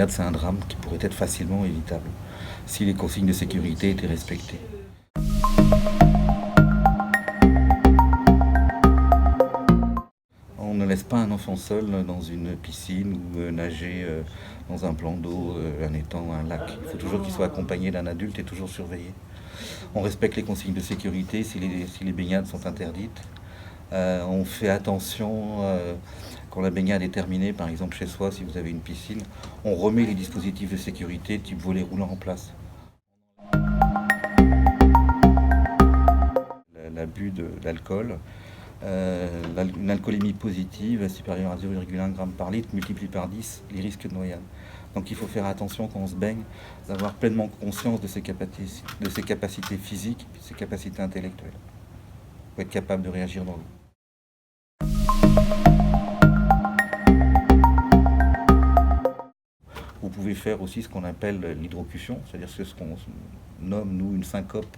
baignade, c'est un drame qui pourrait être facilement évitable si les consignes de sécurité étaient respectées. On ne laisse pas un enfant seul dans une piscine ou nager dans un plan d'eau, un étang, un lac. Il faut toujours qu'il soit accompagné d'un adulte et toujours surveillé. On respecte les consignes de sécurité si les baignades sont interdites. On fait attention quand la baignade est terminée, par exemple chez soi, si vous avez une piscine, on remet les dispositifs de sécurité type volet roulant en place. L'abus d'alcool, une alcoolémie positive supérieure à 0,1 g par litre multiplie par 10 les risques de noyade. Donc il faut faire attention quand on se baigne, d'avoir pleinement conscience de ses capacités physiques, de ses capacités intellectuelles. Il faut être capable de réagir dans l'eau. Vous pouvez faire aussi ce qu'on appelle l'hydrocution, c'est-à-dire ce qu'on nomme, nous, une syncope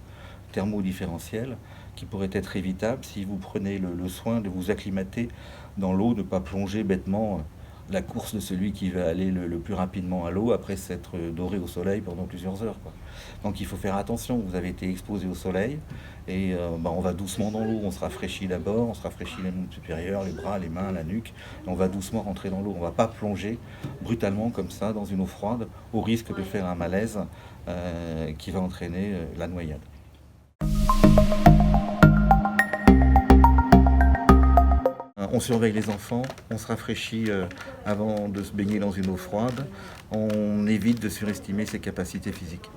thermodifférentielle, qui pourrait être évitable si vous prenez le soin de vous acclimater dans l'eau, de ne pas plonger bêtement la course de celui qui va aller le plus rapidement à l'eau après s'être doré au soleil pendant plusieurs heures, quoi. Donc il faut faire attention, vous avez été exposé au soleil et on va doucement dans l'eau, on se rafraîchit d'abord, on se rafraîchit les membres supérieurs, les bras, les mains, la nuque, et on va doucement rentrer dans l'eau. On ne va pas plonger brutalement comme ça dans une eau froide au risque de faire un malaise qui va entraîner la noyade. On surveille les enfants, on se rafraîchit avant de se baigner dans une eau froide, on évite de surestimer ses capacités physiques.